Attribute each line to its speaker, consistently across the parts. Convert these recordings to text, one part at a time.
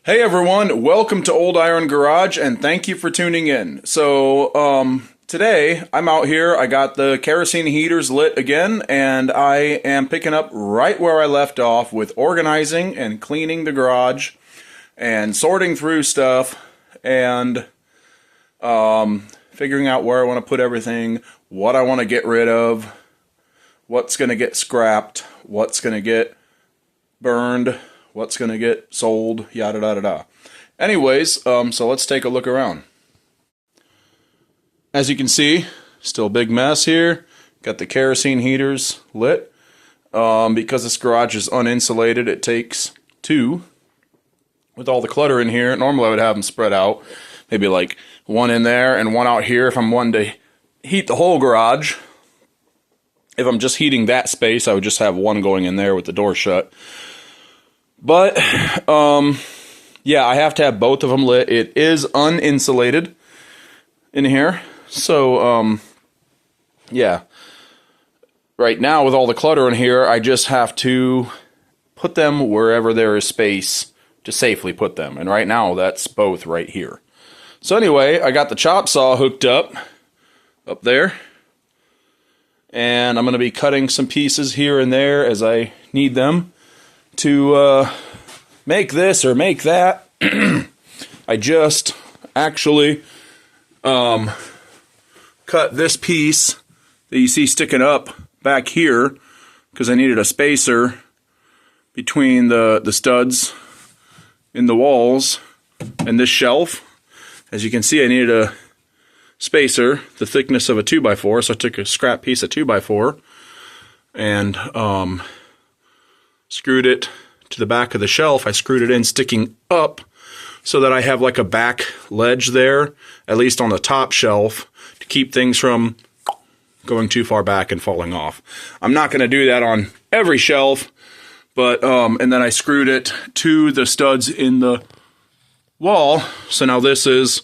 Speaker 1: Hey everyone, welcome to Old Iron Garage and thank you for tuning in. Today I'm out here, I got the kerosene heaters lit again and I am picking up right where I left off with organizing and cleaning the garage and sorting through stuff and figuring out where I want to put everything, what I want to get rid of, what's going to get scrapped, what's going to get burned, what's going to get sold, yada da da da. Anyways, so let's take a look around. As you can see, still a big mess here. Got the kerosene heaters lit. Because this garage is uninsulated, it takes two. With all the clutter in here, normally I would have them spread out. Maybe like one in there and one out here if I'm wanting to heat the whole garage. If I'm just heating that space, I would just have one going in there with the door shut. But, yeah, I have to have both of them lit. It is uninsulated in here. So, yeah. Right now, with all the clutter in here, I just have to put them wherever there is space to safely put them. And right now, that's both right here. So anyway, I got the chop saw hooked up there. And I'm going to be cutting some pieces here and there as I need them to make this or make that. I just actually cut this piece that you see sticking up back here because I needed a spacer between the studs in the walls and this shelf. As you can see, I needed a spacer the thickness of a 2x4, so I took a scrap piece of 2x4 and screwed it to the back of the shelf. I screwed it in sticking up so that I have like a back ledge there, at least on the top shelf, to keep things from going too far back and falling off. I'm not going to do that on every shelf, but and then I screwed it to the studs in the wall, so now this is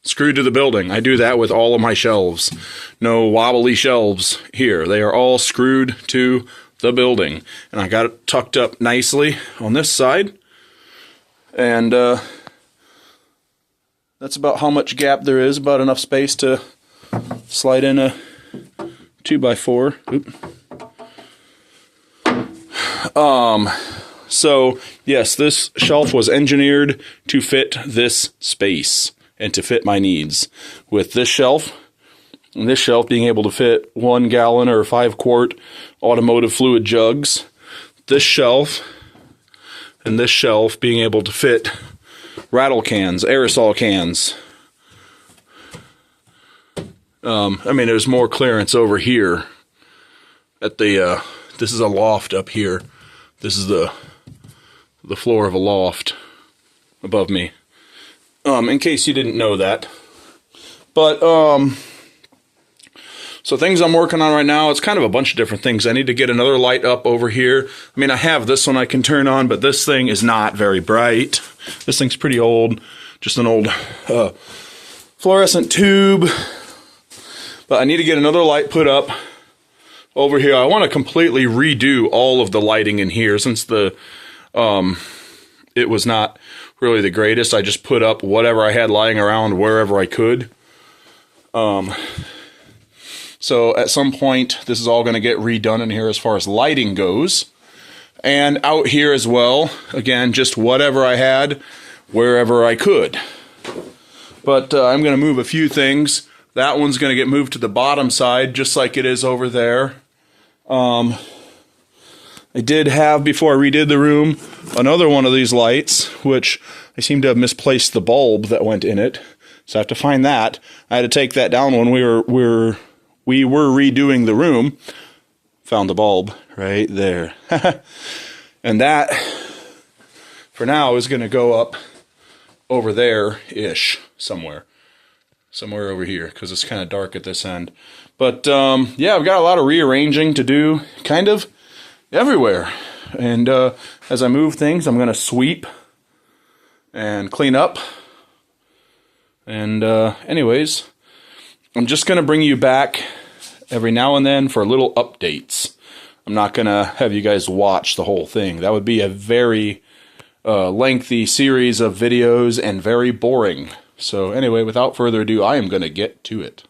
Speaker 1: screwed to the building. I do that with all of my shelves. No wobbly shelves here. They are all screwed to the building. And I got it tucked up nicely on this side. And that's about how much gap there is, about enough space to slide in a 2x4. So, yes, this shelf was engineered to fit this space and to fit my needs. With this shelf, and this shelf being able to fit 1 gallon or 5 quart automotive fluid jugs, this shelf and this shelf being able to fit rattle cans, aerosol cans. I mean, there's more clearance over here at the, this is a loft up here. This is the floor of a loft above me. In case you didn't know that. But, so things I'm working on right now, it's kind of a bunch of different things. I need to get another light up over here. I mean, I have this one I can turn on, but this thing is not very bright. This thing's pretty old. Just an old fluorescent tube. But I need to get another light put up over here. I want to completely redo all of the lighting in here since the it was not really the greatest. I just put up whatever I had lying around wherever I could. So at some point, this is all going to get redone in here as far as lighting goes. And out here as well, again, just whatever I had, wherever I could. But I'm going to move a few things. That one's going to get moved to the bottom side, just like it is over there. I did have, before I redid the room, another one of these lights, which I seem to have misplaced the bulb that went in it. So I have to find that. I had to take that down when we were redoing the room. Found the bulb right there. And that, for now, is going to go up over there-ish somewhere. Somewhere over here, because it's kind of dark at this end. But, yeah, I've got a lot of rearranging to do, kind of everywhere. And as I move things, I'm going to sweep and clean up. And anyways, I'm just going to bring you back every now and then for little updates. I'm not going to have you guys watch the whole thing. That would be a very lengthy series of videos and very boring. So anyway, without further ado, I am going to get to it.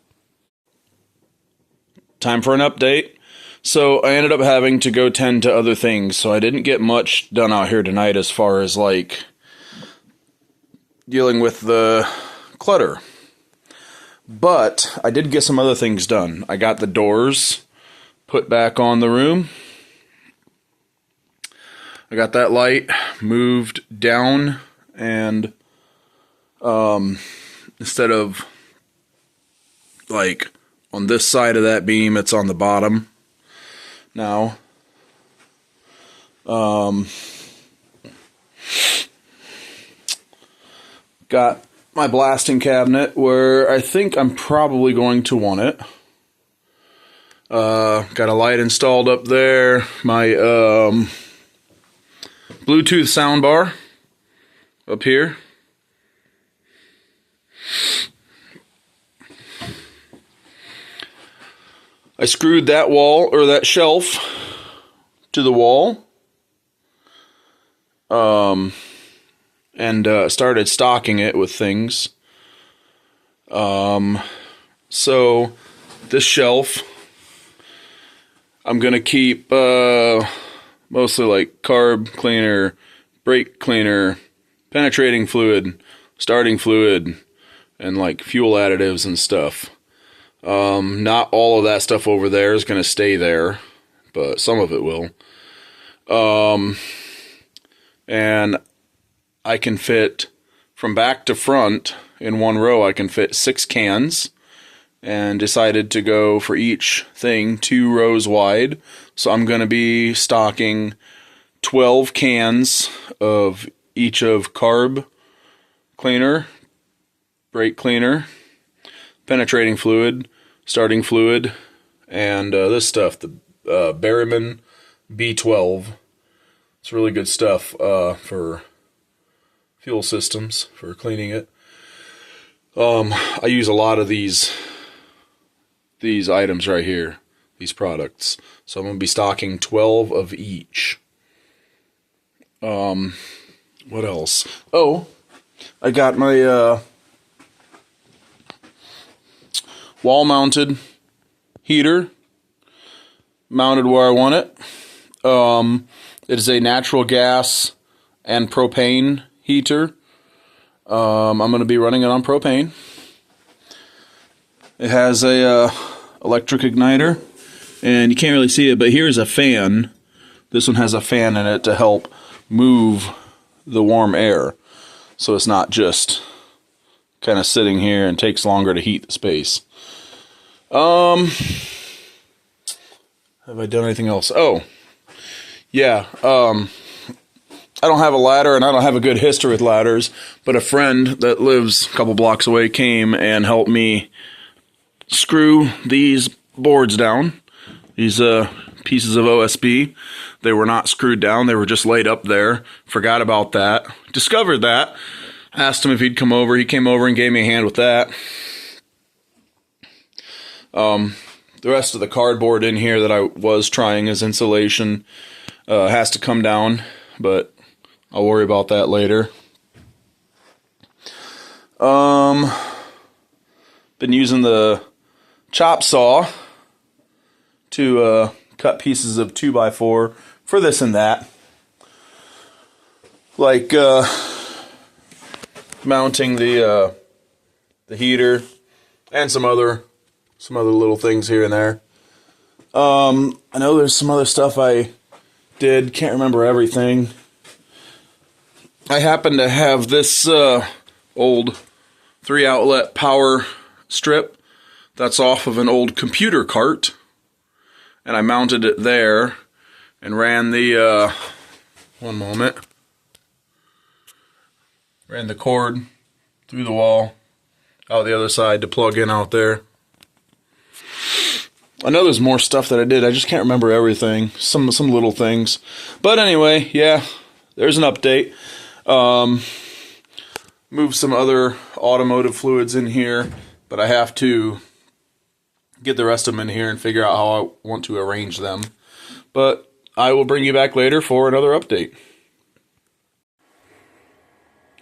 Speaker 1: Time for an update. So I ended up having to go tend to other things, so I didn't get much done out here tonight as far as like dealing with the clutter. But I did get some other things done. I got the doors put back on the room. I got that light moved down, and instead of like on this side of that beam, it's on the bottom now. Got my blasting cabinet where I think I'm probably going to want it. Got a light installed up there. My Bluetooth soundbar up here. I screwed that wall, or that shelf, to the wall. And started stocking it with things. So this shelf, I'm gonna keep mostly like carb cleaner, brake cleaner, penetrating fluid, starting fluid, and like fuel additives and stuff. Not all of that stuff over there is gonna stay there, but some of it will. And I can fit from back to front in one row, I can fit 6 cans, and decided to go for each thing 2 rows wide. So I'm going to be stocking 12 cans of each of carb cleaner, brake cleaner, penetrating fluid, starting fluid, and this stuff, the Berryman B12. It's really good stuff for fuel systems, for cleaning it. I use a lot of these items right here, these products. So I'm going to be stocking 12 of each. What else? Oh, I got my wall-mounted heater mounted where I want it. It is a natural gas and propane heater. I'm going to be running it on propane. It has a electric igniter, and you can't really see it, but here's a fan. This one has a fan in it to help move the warm air, so it's not just kind of sitting here and takes longer to heat the space. Have I done anything else? Oh, yeah. I don't have a ladder, and I don't have a good history with ladders, but a friend that lives a couple blocks away came and helped me screw these boards down, these pieces of OSB. They were not screwed down, they were just laid up there. Forgot about that. Discovered that. Asked him if he'd come over. He came over and gave me a hand with that. The rest of the cardboard in here that I was trying as insulation has to come down, but I'll worry about that later. Been using the chop saw to cut pieces of 2x4 for this and that. Like mounting the heater and some other little things here and there. I know there's some other stuff I did, can't remember everything. I happen to have this old 3-outlet power strip that's off of an old computer cart, and I mounted it there and ran the ran the cord through the wall out the other side to plug in out there. I know there's more stuff that I did, I just can't remember everything. Some little things. But anyway, yeah, there's an update. Move some other automotive fluids in here, but I have to get the rest of them in here and figure out how I want to arrange them. But I will bring you back later for another update.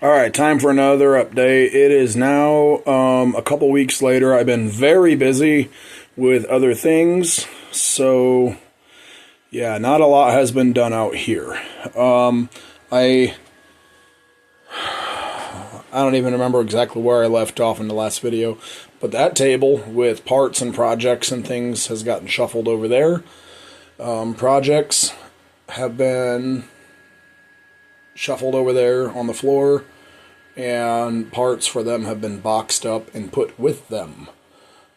Speaker 1: All right, time for another update. It is now a couple weeks later. I've been very busy with other things, so yeah, not a lot has been done out here. I don't even remember exactly where I left off in the last video, but that table with parts and projects and things has gotten shuffled over there. Projects have been shuffled over there on the floor, and parts for them have been boxed up and put with them.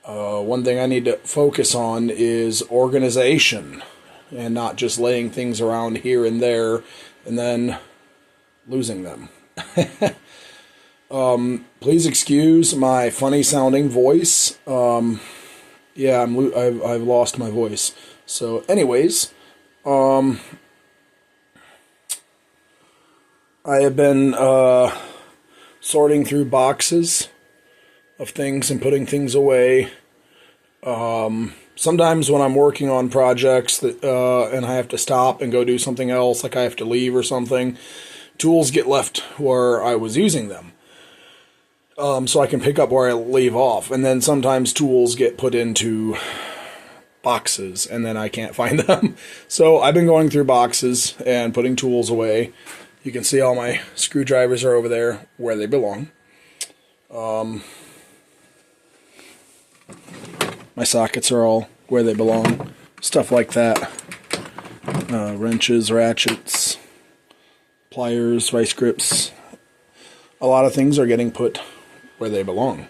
Speaker 1: One thing I need to focus on is organization and not just laying things around here and there and then losing them. Please excuse my funny sounding voice. Yeah, I've lost my voice. So anyways, I have been sorting through boxes of things and putting things away. Sometimes when I'm working on projects that and I have to stop and go do something else, like I have to leave or something, tools get left where I was using them. So I can pick up where I leave off. And then sometimes tools get put into boxes and then I can't find them. So I've been going through boxes and putting tools away. You can see all my screwdrivers are over there where they belong. My sockets are all where they belong. Stuff like that. Wrenches, ratchets, pliers, vice grips. A lot of things are getting put where they belong.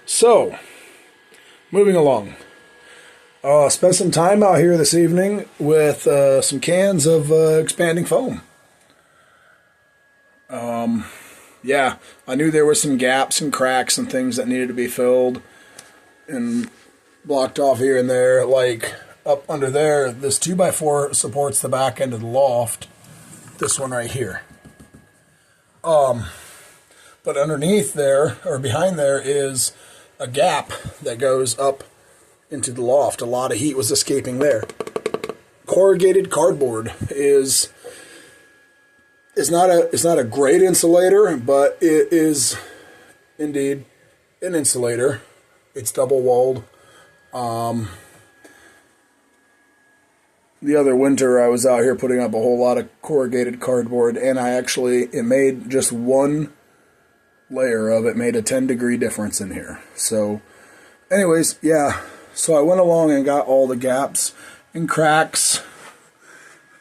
Speaker 1: So, moving along. Spent some time out here this evening with some cans of expanding foam. Yeah, I knew there were some gaps and cracks and things that needed to be filled and blocked off here and there. Like up under there, this 2x4 supports the back end of the loft. This one right here. But underneath there, or behind there, is a gap that goes up into the loft. A lot of heat was escaping there. Corrugated cardboard is not a great insulator, but it is indeed an insulator. It's double walled. The other winter I was out here putting up a whole lot of corrugated cardboard, and it made just one layer of it made a 10-degree difference in here. So anyways, yeah, so I went along and got all the gaps and cracks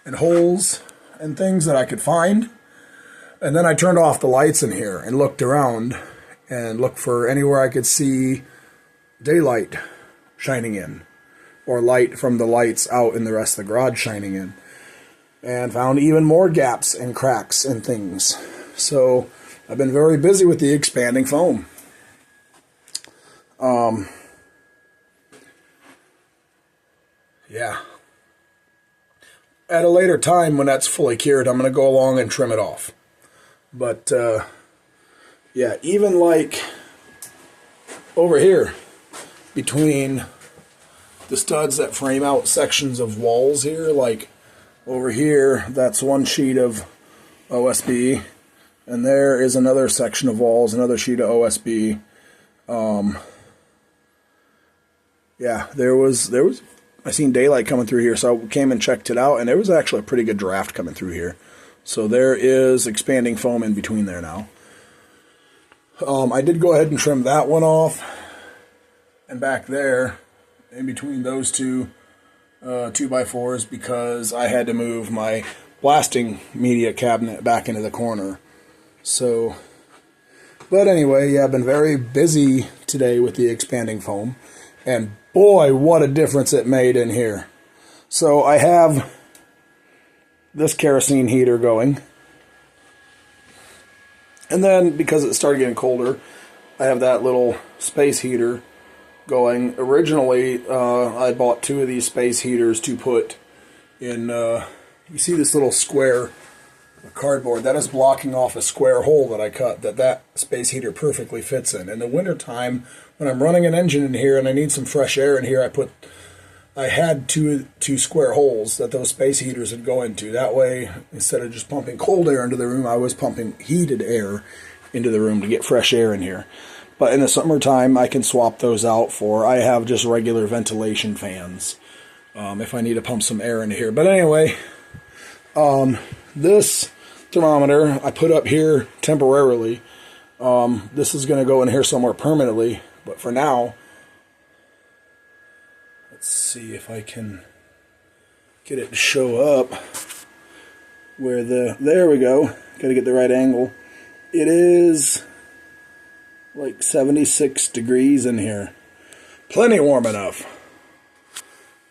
Speaker 1: and holes and things that I could find. And then I turned off the lights in here and looked around and looked for anywhere I could see daylight shining in, or light from the lights out in the rest of the garage shining in, and found even more gaps and cracks and things. So I've been very busy with the expanding foam. Yeah. At a later time, when that's fully cured, I'm going to go along and trim it off. But, yeah, even like over here, between the studs that frame out sections of walls here, like over here, that's one sheet of OSB, and there is another section of walls, another sheet of OSB. Yeah, there was I seen daylight coming through here, so I came and checked it out, and there was actually a pretty good draft coming through here. So there is expanding foam in between there now. I did go ahead and trim that one off, and back there, in between those two 2x4s, because I had to move my blasting media cabinet back into the corner. So, but anyway, yeah, I've been very busy today with the expanding foam, and boy, what a difference it made in here. So I have this kerosene heater going, and then because it started getting colder, I have that little space heater going. Originally, I bought two of these space heaters to put in, you see this little square cardboard that is blocking off a square hole that I cut that space heater perfectly fits in. In the wintertime, when I'm running an engine in here and I need some fresh air in here, I put
Speaker 2: I had two square holes that those space heaters would go into. That way, instead of just pumping cold air into the room, I was pumping heated air into the room to get fresh air in here. But in the summertime, I can swap those out for, I have just regular ventilation fans if I need to pump some air into here. But anyway, this thermometer I put up here temporarily. This is going to go in here somewhere permanently, but for now, let's see if I can get it to show up where there we go. Got to get the right angle. It is like 76 degrees in here. Plenty warm enough.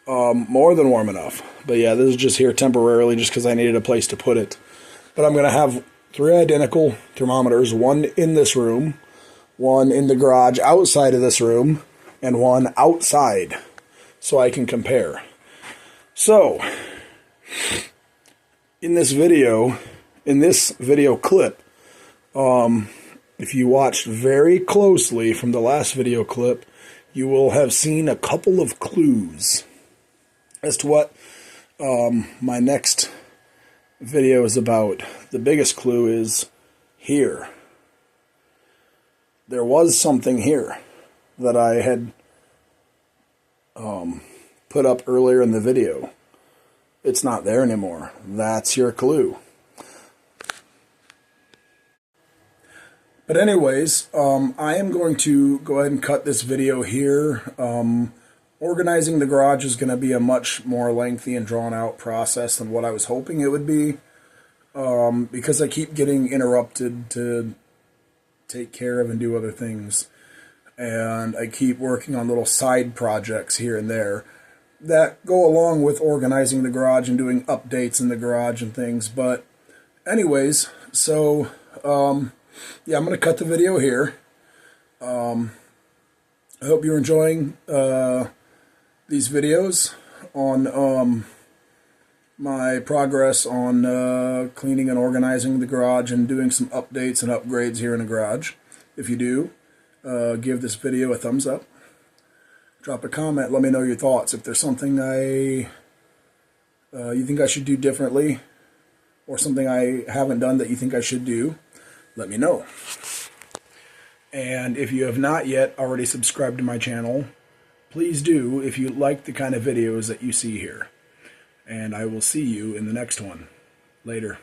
Speaker 2: More than warm enough. But yeah, this is just here temporarily just because I needed a place to put it. But I'm going to have 3 identical thermometers, one in this room, one in the garage outside of this room, and one outside so I can compare. So, in this video clip, if you watched very closely from the last video clip, you will have seen a couple of clues as to what my next video is about. The biggest clue is here. There was something here that I had put up earlier in the video. It's not there anymore. That's your clue. But anyways, I am going to go ahead and cut this video here. Organizing the garage is going to be a much more lengthy and drawn out process than what I was hoping it would be. Because I keep getting interrupted to take care of and do other things. And I keep working on little side projects here and there that go along with organizing the garage and doing updates in the garage and things. But anyways, so yeah, I'm going to cut the video here. I hope you're enjoying these videos on my progress on cleaning and organizing the garage and doing some updates and upgrades here in the garage. If you do, give this video a thumbs up. Drop a comment. Let me know your thoughts. If there's something you think I should do differently, or something I haven't done that you think I should do, let me know. And if you have not yet already subscribed to my channel, please do if you like the kind of videos that you see here. And I will see you in the next one. Later.